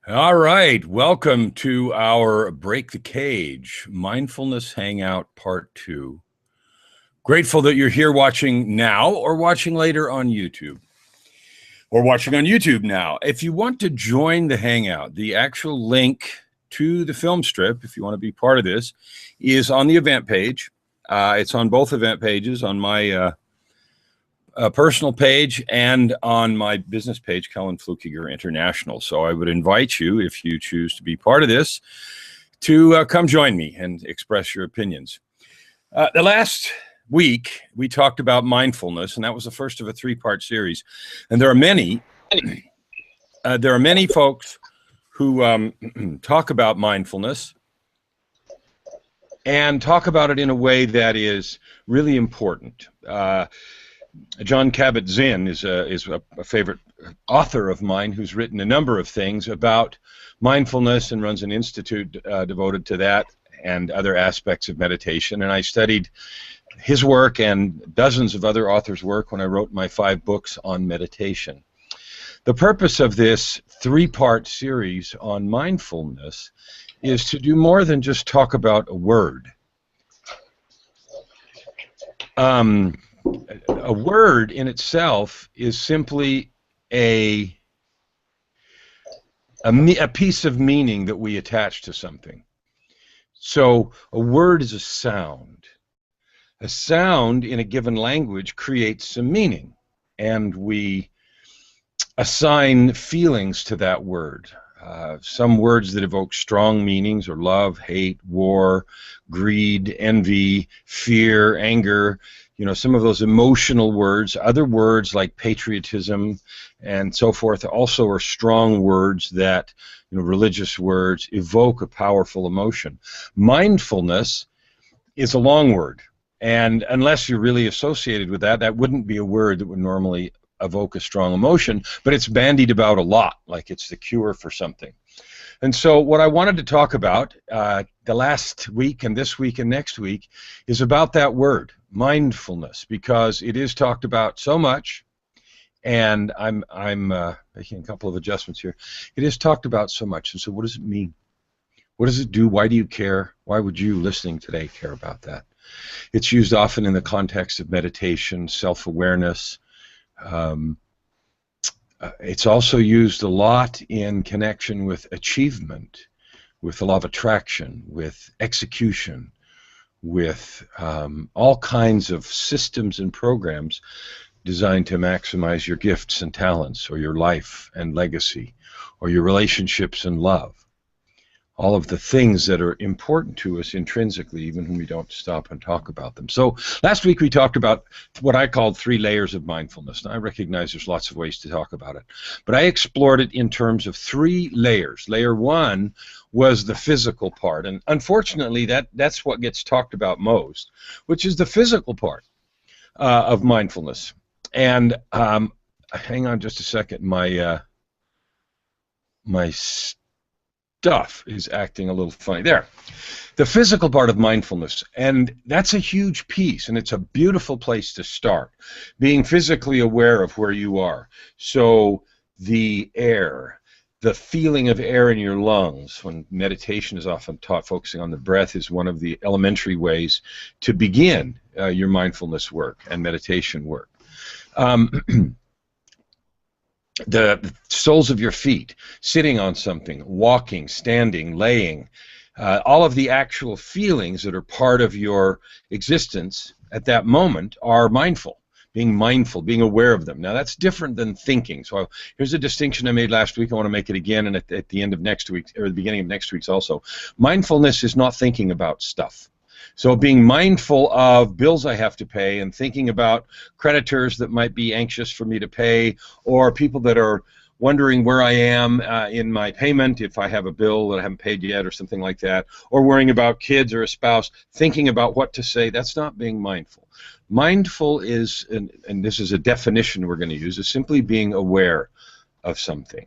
All right, welcome to our Break the Cage Mindfulness Hangout Part 2. Grateful that you're here watching now or watching later on YouTube. Or watching on YouTube now. If you want to join the Hangout, the actual link to the film strip, if you want to be part of this, is on the event page. It's on both event pages, on my personal page and on my business page, Kellen Flukiger International. So I would invite you, if you choose to be part of this, to come join me and express your opinions. The last week, we talked about mindfulness, and that was the first of a three-part series. And there are many folks who talk about mindfulness and talk about it in a way that is really important. John Kabat-Zinn is a favorite author of mine who's written a number of things about mindfulness and runs an institute devoted to that and other aspects of meditation. And I studied his work and dozens of other authors' work when I wrote my 5 books on meditation. The purpose of this 3-part series on mindfulness is to do more than just talk about a word. A word in itself is simply a piece of meaning that we attach to something. So a word is a sound. A sound in a given language creates some meaning, and we assign feelings to that word. Some words that evoke strong meanings are love, hate, war, greed, envy, fear, anger. You know, some of those emotional words. Other words like patriotism and so forth also are strong words that, religious words, evoke a powerful emotion. Mindfulness is a long word, and unless you're really associated with that, that wouldn't be a word that would normally evoke a strong emotion, but it's bandied about a lot, like it's the cure for something. And so what I wanted to talk about the last week and this week and next week is about that word, mindfulness, because it is talked about so much, and I'm making a couple of adjustments here. It is talked about so much, and so what does it mean? What does it do? Why do you care? Why would you listening today care about that? It's used often in the context of meditation, self-awareness. It's also used a lot in connection with achievement, with the law of attraction, with execution, with all kinds of systems and programs designed to maximize your gifts and talents, or your life and legacy, or your relationships and love. All of the things that are important to us intrinsically, even when we don't stop and talk about them. So last week we talked about what I called 3 layers of mindfulness. And I recognize there's lots of ways to talk about it, but I explored it in terms of 3 layers. Layer 1 was the physical part, and unfortunately that's what gets talked about most, which is the physical part of mindfulness. And hang on just a second, my stuff is acting a little funny. There. The physical part of mindfulness, and that's a huge piece, and it's a beautiful place to start, being physically aware of where you are. So the air, the feeling of air in your lungs, when meditation is often taught, focusing on the breath is one of the elementary ways to begin your mindfulness work and meditation work. The soles of your feet, sitting on something, walking, standing, laying, all of the actual feelings that are part of your existence at that moment are mindful, being aware of them. Now that's different than thinking. So here's a distinction I made last week. I want to make it again, and at the end of next week, or the beginning of next week's also. Mindfulness is not thinking about stuff. So being mindful of bills I have to pay and thinking about creditors that might be anxious for me to pay, or people that are wondering where I am in my payment if I have a bill that I haven't paid yet or something like that, or worrying about kids or a spouse, thinking about what to say, that's not being mindful. Mindful is, and this is a definition we're going to use, is simply being aware of something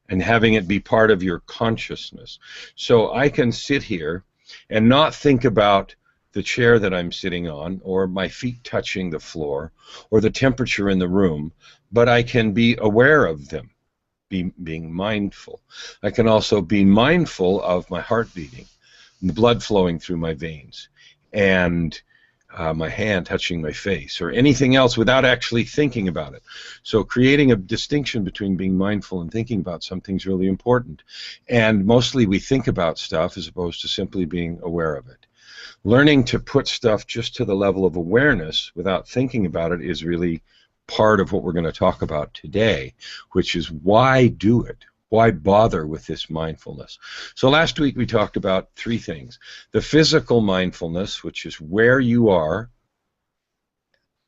and having it be part of your consciousness. So I can sit here and not think about the chair that I'm sitting on, or my feet touching the floor, or the temperature in the room, but I can be aware of them being mindful. I can also be mindful of my heart beating, and the blood flowing through my veins, and my hand touching my face, or anything else without actually thinking about it. So creating a distinction between being mindful and thinking about something is really important. And mostly we think about stuff as opposed to simply being aware of it. Learning to put stuff just to the level of awareness without thinking about it is really part of what we're going to talk about today, which is why do it? Why bother with this mindfulness? So last week we talked about three things. The physical mindfulness, which is where you are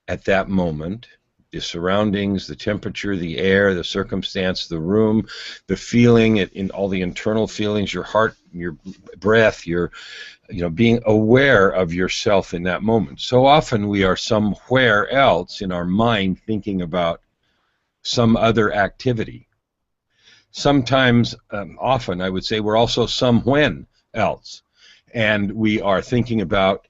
at that moment, the surroundings, the temperature, the air, the circumstance, the room, the feeling, in all the internal feelings, your heart, your breath, your, being aware of yourself in that moment. So often we are somewhere else in our mind thinking about some other activity. Sometimes, often, I would say, we're also somewhen else, and we are thinking about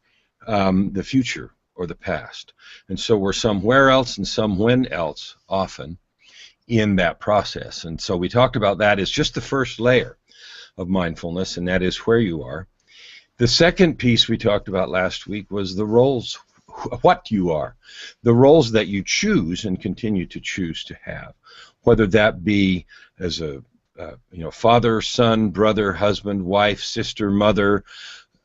the future or the past. And so we're somewhere else and somewhen else, often, in that process. And so we talked about that as just the first layer of mindfulness, and that is where you are. The second piece we talked about last week was the roles, what you are, the roles that you choose and continue to choose to have, whether that be as a father, son, brother, husband, wife, sister, mother,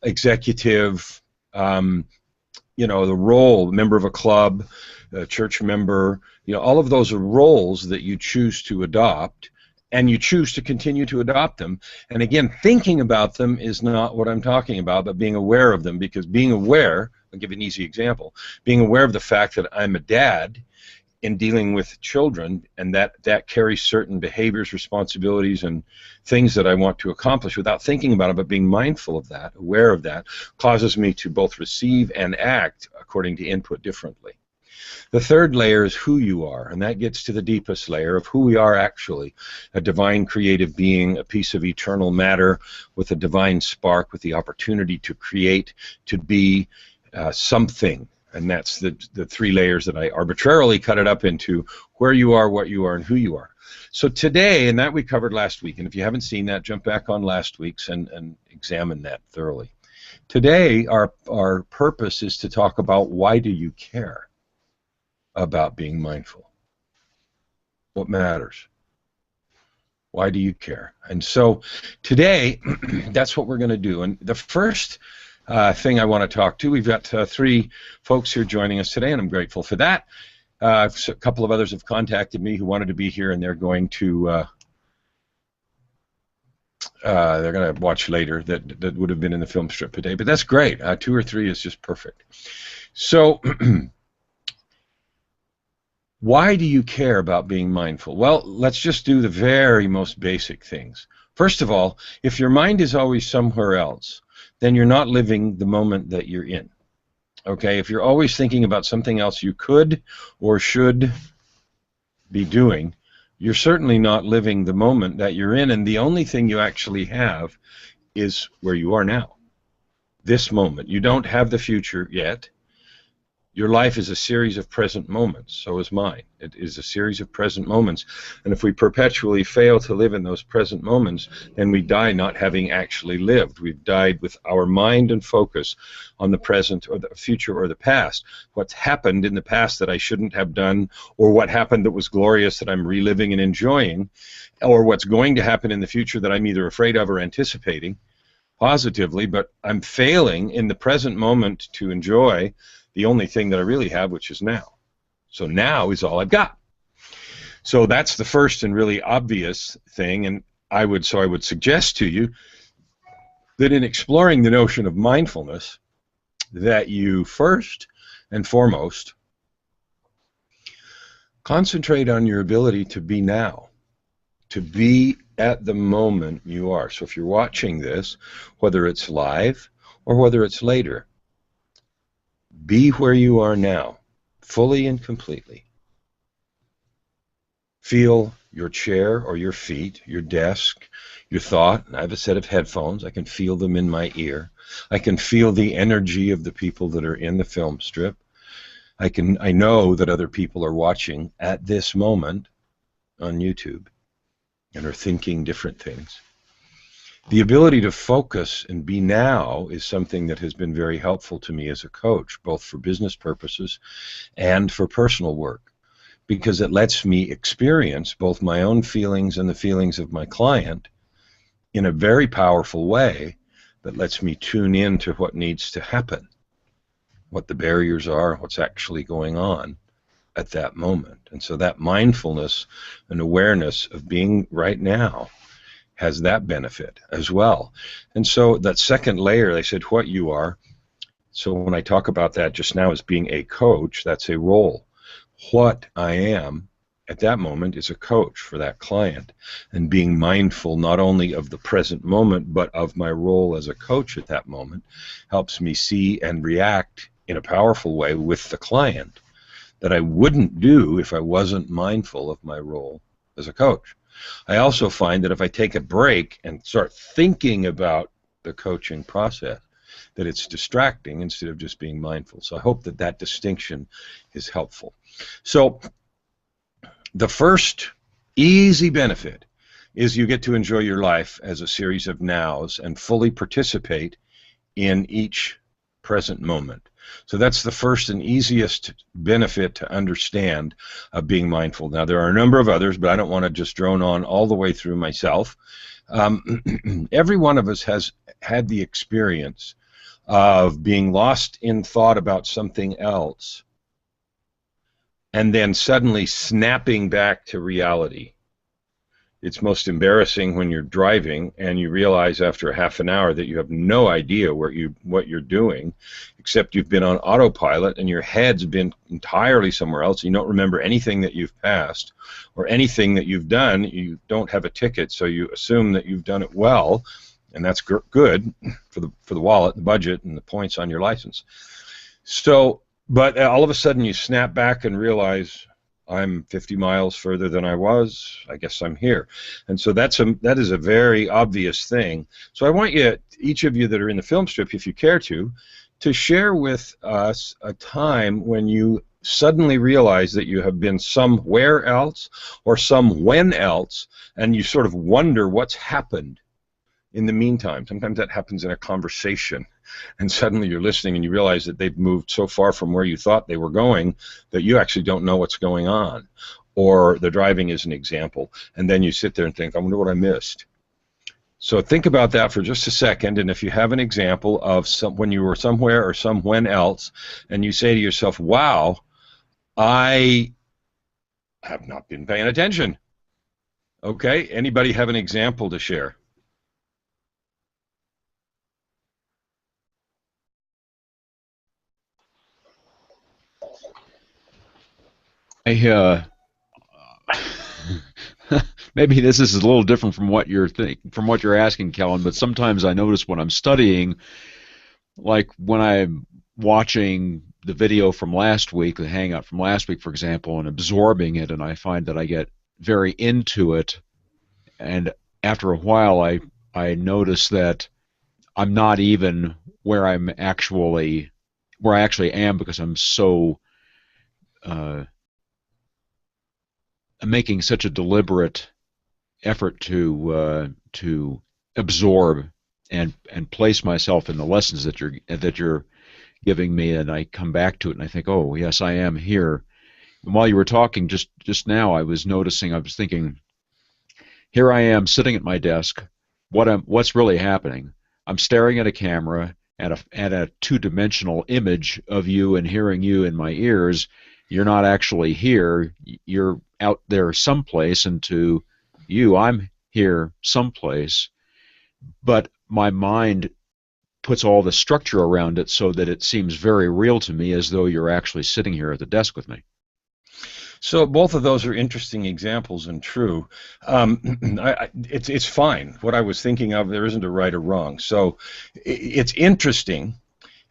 executive, the role, member of a club, a church member, all of those are roles that you choose to adopt, and you choose to continue to adopt them. And again, thinking about them is not what I'm talking about, but being aware of them, because being aware, I'll give you an easy example, being aware of the fact that I'm a dad in dealing with children, and that carries certain behaviors, responsibilities, and things that I want to accomplish without thinking about it, but being mindful of that, aware of that, causes me to both receive and act according to input differently. The third layer is who you are, and that gets to the deepest layer of who we are actually, a divine creative being, a piece of eternal matter with a divine spark, with the opportunity to create, to be something. And that's the three layers that I arbitrarily cut it up into: where you are, what you are, and who you are. So today, and that we covered last week, and if you haven't seen that, jump back on last week's and examine that thoroughly. Today, our purpose is to talk about why do you care about being mindful? What matters? Why do you care? And so today, that's what we're going to do. And the first thing I want to talk to, we've got three folks here joining us today, and I'm grateful for that. A couple of others have contacted me who wanted to be here, and they're going to watch later that would have been in the film strip today, but that's great. 2 or 3 is just perfect. So why do you care about being mindful? Well, let's just do the very most basic things. First of all, if your mind is always somewhere else, then you're not living the moment that you're in. Okay, if you're always thinking about something else you could or should be doing, you're certainly not living the moment that you're in, and the only thing you actually have is where you are now, this moment. You don't have the future yet. Your life is a series of present moments. So is mine. It is a series of present moments. And if we perpetually fail to live in those present moments, then we die not having actually lived. We've died with our mind and focus on the present or the future or the past. What's happened in the past that I shouldn't have done, or what happened that was glorious that I'm reliving and enjoying, or what's going to happen in the future that I'm either afraid of or anticipating positively, but I'm failing in the present moment to enjoy the only thing that I really have, which is now. So now is all I've got. So that's the first and really obvious thing, and I would suggest to you that in exploring the notion of mindfulness, that you first and foremost concentrate on your ability to be now, to be at the moment you are. So if you're watching this, whether it's live or whether it's later, be where you are now, fully and completely. Feel your chair or your feet, your desk, your thought. I have a set of headphones. I can feel them in my ear. I can feel the energy of the people that are in the film strip. I know that other people are watching at this moment on YouTube. and are thinking different things. The ability to focus and be now is something that has been very helpful to me as a coach, both for business purposes and for personal work, because it lets me experience both my own feelings and the feelings of my client in a very powerful way that lets me tune in to what needs to happen, what the barriers are, what's actually going on at that moment. And so that mindfulness and awareness of being right now has that benefit as well. And so that second layer, they said what you are. So when I talk about that just now as being a coach, that's a role. What I am at that moment is a coach for that client, and being mindful not only of the present moment but of my role as a coach at that moment helps me see and react in a powerful way with the client that I wouldn't do if I wasn't mindful of my role as a coach. I also find that if I take a break and start thinking about the coaching process, that it's distracting instead of just being mindful. So I hope that that distinction is helpful. So the first easy benefit is you get to enjoy your life as a series of nows and fully participate in each present moment. So that's the first and easiest benefit to understand of being mindful. Now, there are a number of others, but I don't want to just drone on all the way through myself. Every one of us has had the experience of being lost in thought about something else and then suddenly snapping back to reality. It's most embarrassing when you're driving and you realize after half an hour that you have no idea what you're doing, except you've been on autopilot and your head's been entirely somewhere else. You don't remember anything that you've passed or anything that you've done. You don't have a ticket, so you assume that you've done it well, and that's good for the wallet, the budget, and the points on your license. So, but all of a sudden you snap back and realize, I'm 50 miles further than I was. I guess I'm here. And so that is a very obvious thing. So I want you, each of you that are in the film strip, if you care to share with us a time when you suddenly realize that you have been somewhere else or when else, and you sort of wonder what's happened in the meantime. Sometimes that happens in a conversation, and suddenly you're listening and you realize that they've moved so far from where you thought they were going that you actually don't know what's going on. Or the driving is an example, and then you sit there and think, I wonder what I missed. So think about that for just a second, and if you have an example of when you were somewhere or when else, and you say to yourself, wow, I have not been paying attention. Okay, anybody have an example to share? Maybe this is a little different from what you're asking, Kellen, but sometimes I notice when I'm studying, like when I'm watching the video from last week, the hangout from last week, for example, and absorbing it, and I find that I get very into it, and after a while I notice that I'm not even where I actually am, because I'm so I'm making such a deliberate effort to absorb and place myself in the lessons that you're giving me, and I come back to it and I think, oh yes, I am here. And while you were talking just now, I was thinking, here I am sitting at my desk. What's really happening? I'm staring at a camera and a two-dimensional image of you and hearing you in my ears. You're not actually here. You're out there someplace, and to you, I'm here someplace. But my mind puts all the structure around it so that it seems very real to me, as though you're actually sitting here at the desk with me. So both of those are interesting examples and true. It's fine. What I was thinking of, there isn't a right or wrong. So it's interesting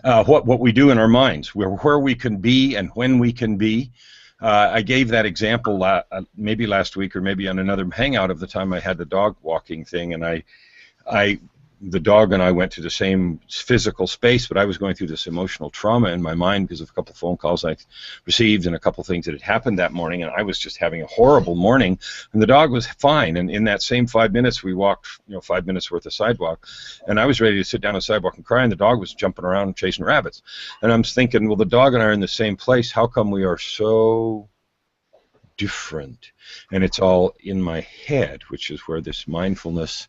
what we do in our minds, where we can be and when we can be. I gave that example maybe last week or maybe on another hangout of the time I had the dog walking thing, and I the dog and I went to the same physical space, but I was going through this emotional trauma in my mind because of a couple of phone calls I received and a couple of things that had happened that morning, and I was just having a horrible morning, and the dog was fine. And in that same 5 minutes, we walked, 5 minutes worth of sidewalk, and I was ready to sit down on the sidewalk and cry, and the dog was jumping around chasing rabbits. And I'm thinking, well, the dog and I are in the same place. How come we are so different? And it's all in my head, which is where this mindfulness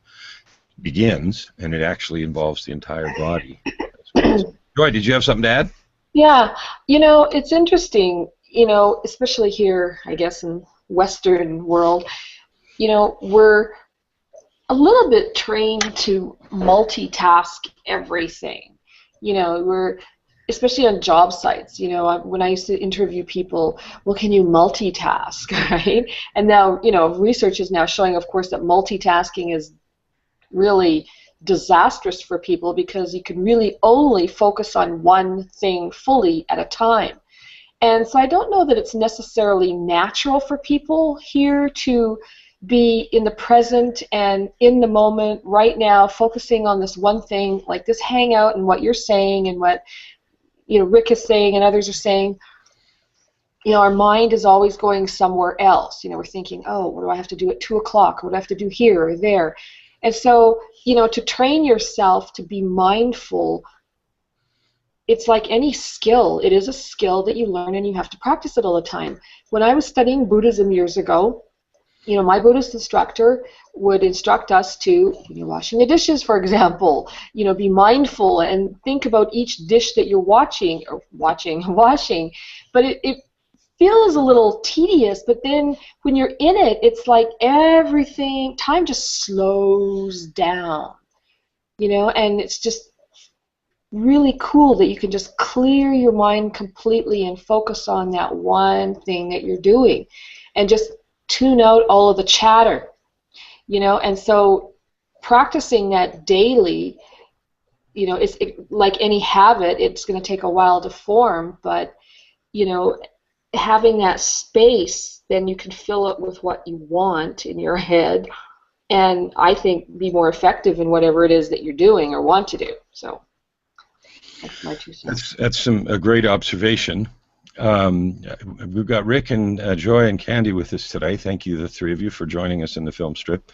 begins, and it actually involves the entire body. Joy, did you have something to add? Yeah, it's interesting, especially here, I guess, in Western world, we're a little bit trained to multitask everything. We're, especially on job sites, when I used to interview people, well, can you multitask, right? And now, research is now showing, of course, that multitasking is really disastrous for people because you can really only focus on one thing fully at a time. And so I don't know that it's necessarily natural for people here to be in the present and in the moment right now, focusing on this one thing, like this hangout and what you're saying and what Rick is saying and others are saying. Our mind is always going somewhere else. We're thinking, oh, what do I have to do at 2 o'clock? What do I have to do here or there? And so, to train yourself to be mindful, it's like any skill. It is a skill that you learn and you have to practice it all the time. When I was studying Buddhism years ago, my Buddhist instructor would instruct us to, washing the dishes, for example, be mindful and think about each dish that you're washing. But it feels a little tedious, but then when you're in it, it's like everything, time just slows down, and it's just really cool that you can just clear your mind completely and focus on that one thing that you're doing and just tune out all of the chatter, and so practicing that daily, it's like any habit, it's going to take a while to form, but, having that space, then you can fill it with what you want in your head and I think be more effective in whatever it is that you're doing or want to do. So that's my 2 cents. That's a great observation. We've got Rick and Joy and Candy with us today. Thank you, the three of you, for joining us in the film strip.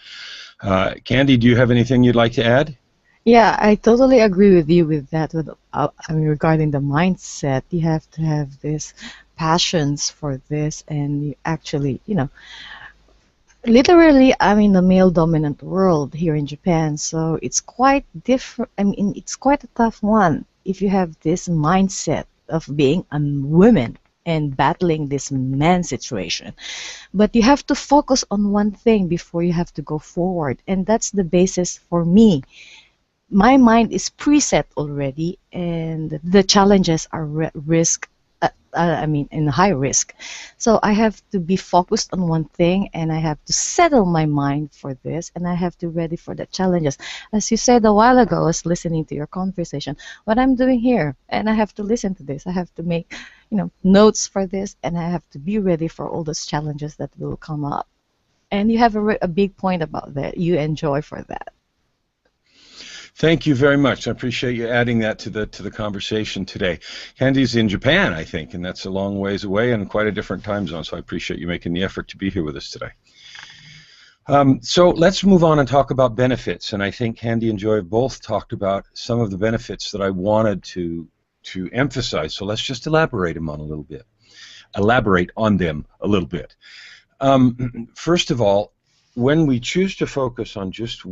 Candy, do you have anything you'd like to add? Yeah, I totally agree with you with that. Regarding the mindset, you have to have this passions for this, and you actually, literally, I'm in the male-dominant world here in Japan, so it's quite different. It's quite a tough one if you have this mindset of being a woman and battling this man situation. But you have to focus on one thing before you have to go forward, and that's the basis for me. My mind is preset already, and the challenges are in high risk. So I have to be focused on one thing, and I have to settle my mind for this, and I have to be ready for the challenges. As you said a while ago, I was listening to your conversation, what I'm doing here, and I have to listen to this. I have to make, notes for this, and I have to be ready for all those challenges that will come up. And you have a big point about that. You enjoy for that. Thank you very much. I appreciate you adding that to the conversation today. Candy's in Japan, I think, and that's a long ways away and quite a different time zone, so I appreciate you making the effort to be here with us today. So let's move on and talk about benefits, and I think Candy and Joy have both talked about some of the benefits that I wanted to emphasize, so let's just elaborate on them a little bit. First of all, when we choose to focus on just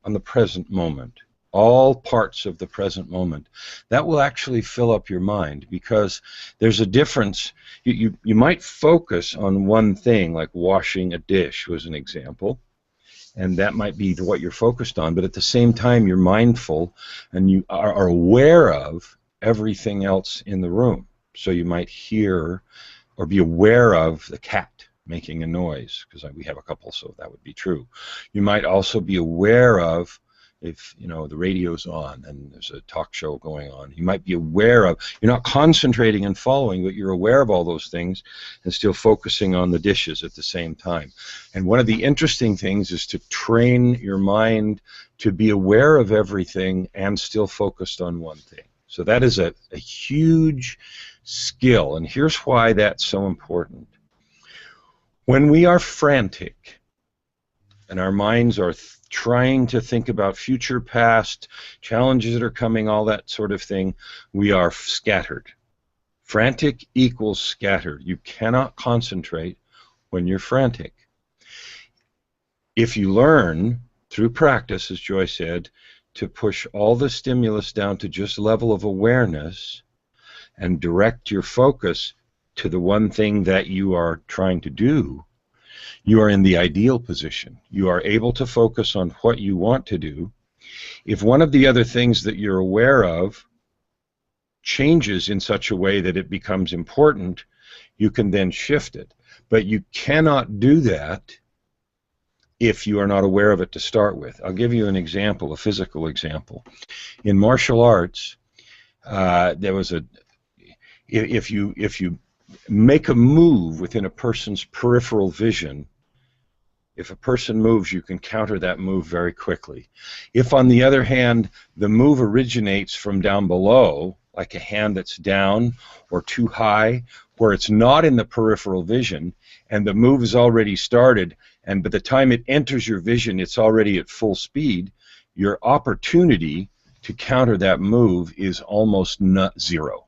on the present moment, all parts of the present moment, that will actually fill up your mind, because there's a difference. You might focus on one thing, like washing a dish was an example, and that might be what you're focused on, but at the same time you're mindful and you are aware of everything else in the room. So you might hear or be aware of the cat making a noise, because we have a couple, so that would be true. You might also be aware of If the radio's on and there's a talk show going on, you might be aware of, you're not concentrating and following, but you're aware of all those things and still focusing on the dishes at the same time. And one of the interesting things is to train your mind to be aware of everything and still focused on one thing. So that is a huge skill, and here's why that's so important. When we are frantic and our minds are trying to think about future, past, challenges that are coming, all that sort of thing, we are scattered. Frantic equals scattered. You cannot concentrate when you're frantic. If you learn, through practice, as Joy said, to push all the stimulus down to just level of awareness and direct your focus to the one thing that you are trying to do, you are in the ideal position. You are able to focus on what you want to do. If one of the other things that you're aware of changes in such a way that it becomes important, you can then shift it. But you cannot do that if you are not aware of it to start with. I'll give you an example, a physical example. In martial arts, there was if you make a move within a person's peripheral vision, if a person moves, you can counter that move very quickly. If, on the other hand, the move originates from down below, like a hand that's down or too high, where it's not in the peripheral vision, and the move is already started, and by the time it enters your vision, it's already at full speed, your opportunity to counter that move is almost zero,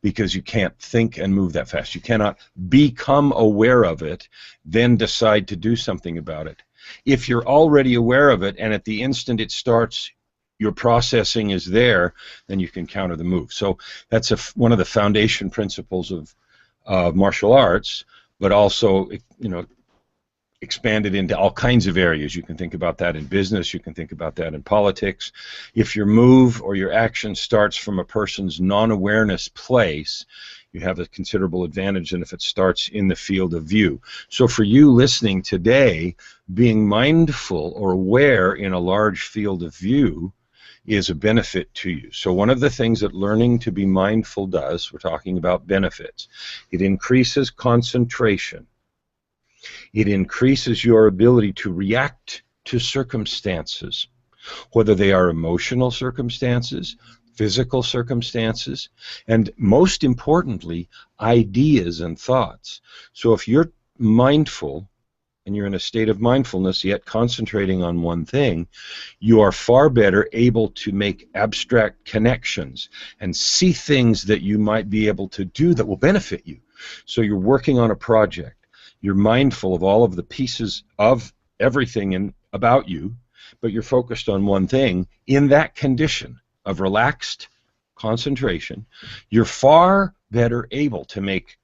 because you can't think and move that fast. You cannot become aware of it, then decide to do something about it. If you're already aware of it, and at the instant it starts, your processing is there, then you can counter the move. So that's one of the foundation principles of martial arts, but also, expanded into all kinds of areas. You can think about that in business, you can think about that in politics. If your move or your action starts from a person's non-awareness place, you have a considerable advantage than if it starts in the field of view. So for you listening today, being mindful or aware in a large field of view is a benefit to you. So one of the things that learning to be mindful does, we're talking about benefits, it increases concentration. It increases your ability to react to circumstances, whether they are emotional circumstances, physical circumstances, and most importantly, ideas and thoughts. So if you're mindful and you're in a state of mindfulness yet concentrating on one thing, you are far better able to make abstract connections and see things that you might be able to do that will benefit you. So you're working on a project. You're mindful of all of the pieces of everything about you, but you're focused on one thing. In that condition of relaxed concentration, you're far better able to make,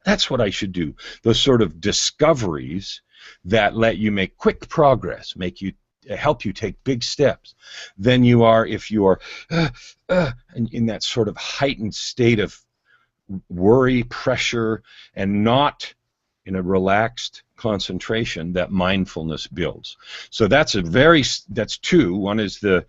that's what I should do, those sort of discoveries that let you make quick progress, help you take big steps, than you are if you are in that sort of heightened state of worry, pressure, and not in a relaxed concentration that mindfulness builds. So that's two. One is the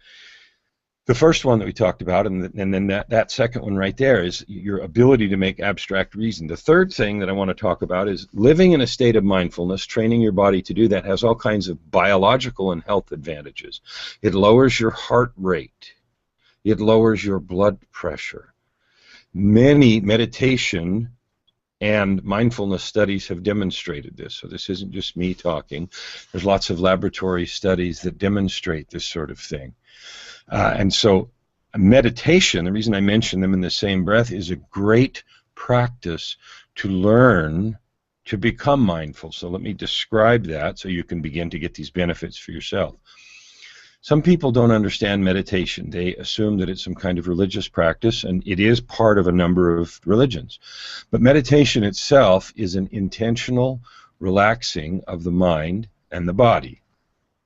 first one that we talked about, and then that second one right there is your ability to make abstract reason. The third thing that I want to talk about is living in a state of mindfulness, training your body to do that, has all kinds of biological and health advantages. It lowers your heart rate. It lowers your blood pressure. Many meditation and mindfulness studies have demonstrated this. So this isn't just me talking. There's lots of laboratory studies that demonstrate this sort of thing. And so meditation, the reason I mention them in the same breath, is a great practice to learn to become mindful. So let me describe that so you can begin to get these benefits for yourself. Some people don't understand meditation. They assume that it's some kind of religious practice, and it is part of a number of religions. But meditation itself is an intentional relaxing of the mind and the body.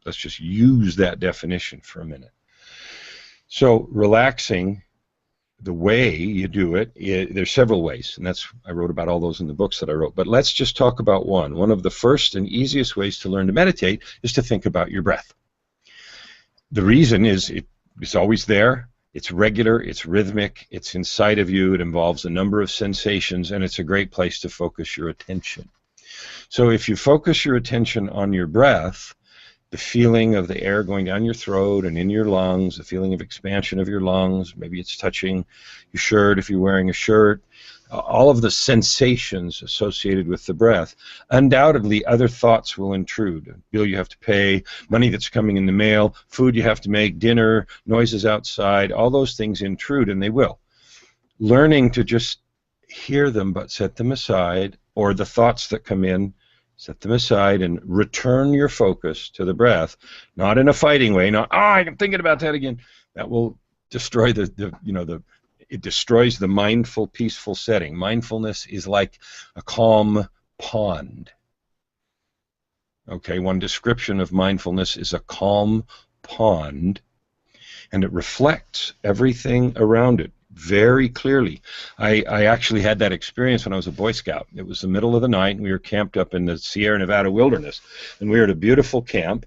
Let's just use that definition for a minute. So relaxing, the way you do it, there's several ways, and I wrote about all those in the books that I wrote. But let's just talk about one. One of the first and easiest ways to learn to meditate is to think about your breath. The reason is it's always there. It's regular, it's rhythmic, it's inside of you, it involves a number of sensations, and it's a great place to focus your attention. So if you focus your attention on your breath, the feeling of the air going down your throat and in your lungs, the feeling of expansion of your lungs, maybe it's touching your shirt if you're wearing a shirt, all of the sensations associated with the breath, undoubtedly other thoughts will intrude. A bill you have to pay, money that's coming in the mail, food you have to make, dinner, noises outside, all those things intrude, and they will. Learning to just hear them but set them aside, or the thoughts that come in, set them aside and return your focus to the breath, not in a fighting way, not, I'm thinking about that again. That will destroy it destroys the mindful, peaceful setting. Mindfulness is like a calm pond. Okay, one description of mindfulness is a calm pond, and it reflects everything around it very clearly. I actually had that experience when I was a Boy Scout. It was the middle of the night, and we were camped up in the Sierra Nevada wilderness, and we were at a beautiful camp,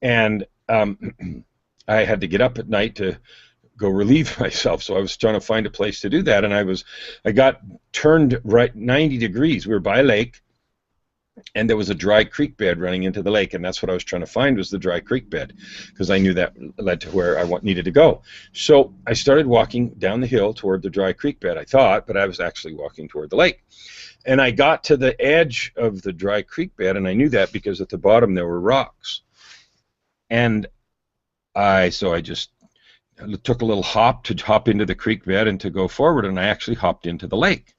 and I had to get up at night to go relieve myself, so I was trying to find a place to do that, and I got turned right 90 degrees. We were by a lake, and there was a dry creek bed running into the lake, and that's what I was trying to find, was the dry creek bed, because I knew that led to where I needed to go. So I started walking down the hill toward the dry creek bed, I thought, but I was actually walking toward the lake. And I got to the edge of the dry creek bed, and I knew that because at the bottom there were rocks. And I just took a little hop to hop into the creek bed and to go forward, and I actually hopped into the lake.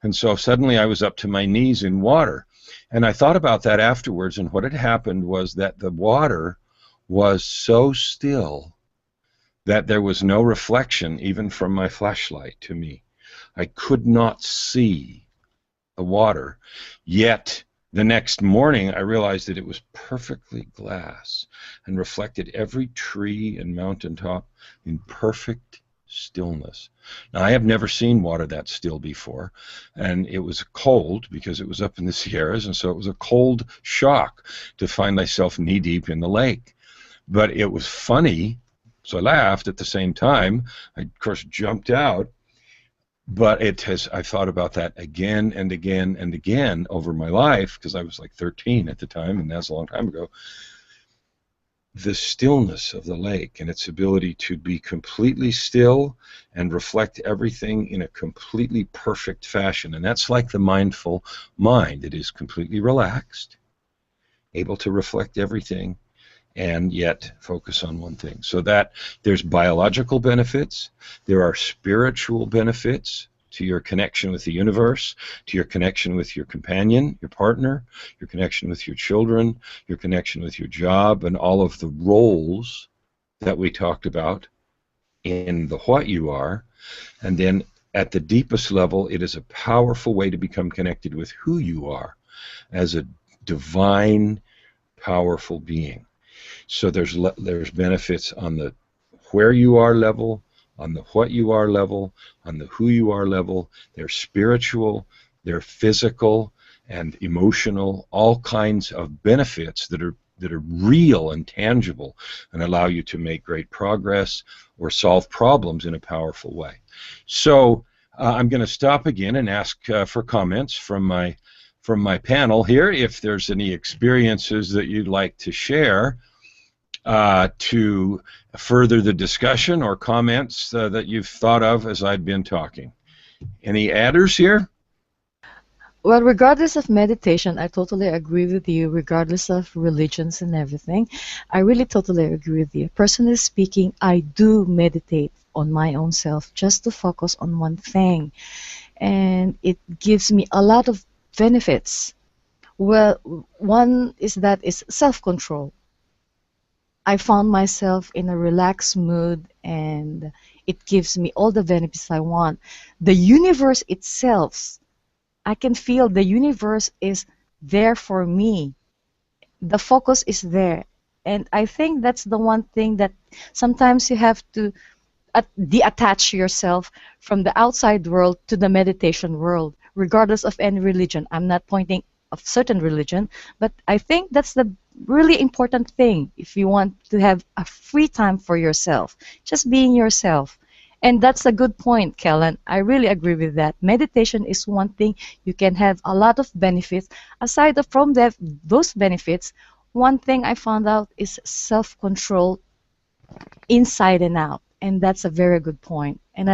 And so suddenly I was up to my knees in water. And I thought about that afterwards, and what had happened was that the water was so still that there was no reflection even from my flashlight to me. I could not see the water. Yet the next morning I realized that it was perfectly glass and reflected every tree and mountaintop in perfect stillness. Now, I have never seen water that still before, and it was cold because it was up in the Sierras, and so it was a cold shock to find myself knee-deep in the lake. But it was funny, so I laughed at the same time. I, of course, jumped out, but I thought about that again and again and again over my life, because I was like 13 at the time, and that's a long time ago. The stillness of the lake and its ability to be completely still and reflect everything in a completely perfect fashion. And that's like the mindful mind. It is completely relaxed, able to reflect everything, and yet focus on one thing. So that there's biological benefits, there are spiritual benefits to your connection with the universe, to your connection with your companion, your partner, your connection with your children, your connection with your job, and all of the roles that we talked about in the what you are. And then at the deepest level, it is a powerful way to become connected with who you are as a divine, powerful being. So there's benefits on the where you are level, on the what you are level, on the who you are level. They're spiritual, they're physical and emotional, all kinds of benefits that are real and tangible and allow you to make great progress or solve problems in a powerful way. So I'm going to stop again and ask for comments from my panel here, if there's any experiences that you'd like to share to further the discussion, or comments that you've thought of as I've been talking. Any adders here? Well, regardless of meditation, I totally agree with you, regardless of religions and everything. I really totally agree with you. Personally speaking, I do meditate on my own self just to focus on one thing. And it gives me a lot of benefits. Well, one is that it's self-control. I found myself in a relaxed mood, and it gives me all the benefits I want. The universe itself, I can feel the universe is there for me. The focus is there. And I think that's the one thing that sometimes you have to detach yourself from the outside world to the meditation world, regardless of any religion. I'm not pointing of certain religion, but I think that's the really important thing if you want to have a free time for yourself, just being yourself. And that's a good point, Kellen. I really agree with that. Meditation is one thing you can have a lot of benefits. Aside from those benefits, one thing I found out is self-control inside and out, and that's a very good point. And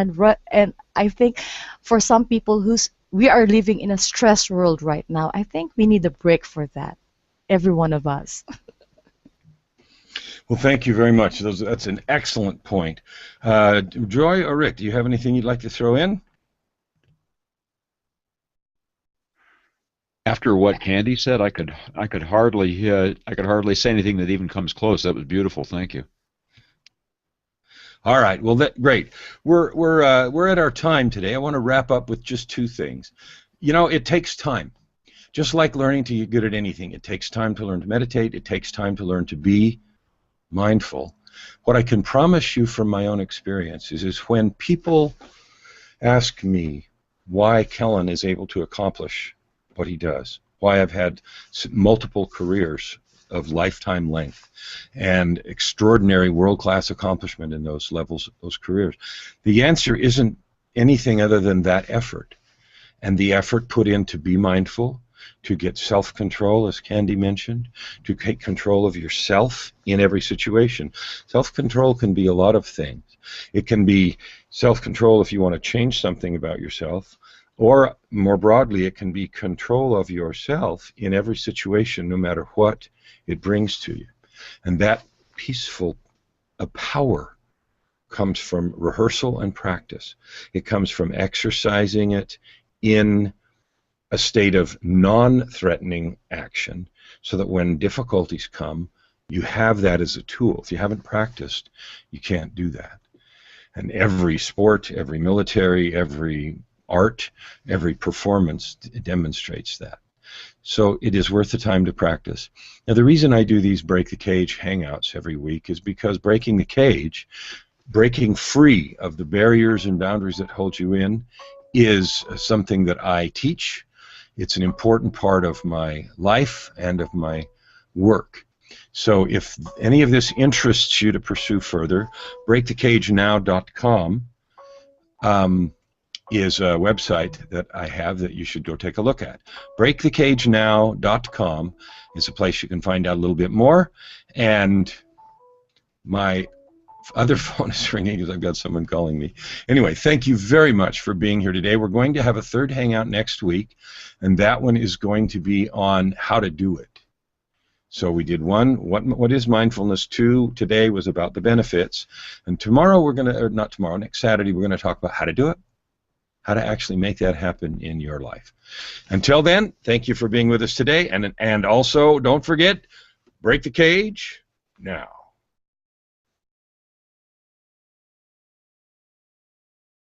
I think for some people we are living in a stress world right now, I think we need a break for that, every one of us. Well, thank you very much. That's an excellent point. Joy or Rick, do you have anything you'd like to throw in? After what Candy said, I could hardly say anything that even comes close. That was beautiful. Thank you. All right. Well, great. We're at our time today. I want to wrap up with just two things. You know, it takes time. Just like learning to get good at anything, it takes time to learn to meditate. It takes time to learn to be mindful. What I can promise you from my own experience is when people ask me why Kellen is able to accomplish what he does, why I've had multiple careers of lifetime length and extraordinary world-class accomplishment in those levels, those careers, the answer isn't anything other than that effort. And the effort put in to be mindful, to get self-control, as Candy mentioned, to take control of yourself in every situation. Self-control can be a lot of things. It can be self-control if you want to change something about yourself, or more broadly, it can be control of yourself in every situation, no matter what it brings to you. And that peaceful power comes from rehearsal and practice. It comes from exercising it in a state of non-threatening action, so that when difficulties come, you have that as a tool. If you haven't practiced, you can't do that. And every sport, every military, every art, every performance demonstrates that. So it is worth the time to practice. Now, the reason I do these Break the Cage hangouts every week is because breaking the cage, breaking free of the barriers and boundaries that hold you in, is something that I teach. It's an important part of my life and of my work. So if any of this interests you to pursue further, breakthecagenow.com is a website that I have that you should go take a look at. breakthecagenow.com is a place you can find out a little bit more. And my other phone is ringing because I've got someone calling me. Anyway, thank you very much for being here today. We're going to have a third hangout next week, and that one is going to be on how to do it. So we did one, what is mindfulness? Two, today was about the benefits. And tomorrow we're going to, or not tomorrow, next Saturday, we're going to talk about how to do it, how to actually make that happen in your life. Until then, thank you for being with us today. And also, don't forget, break the cage now.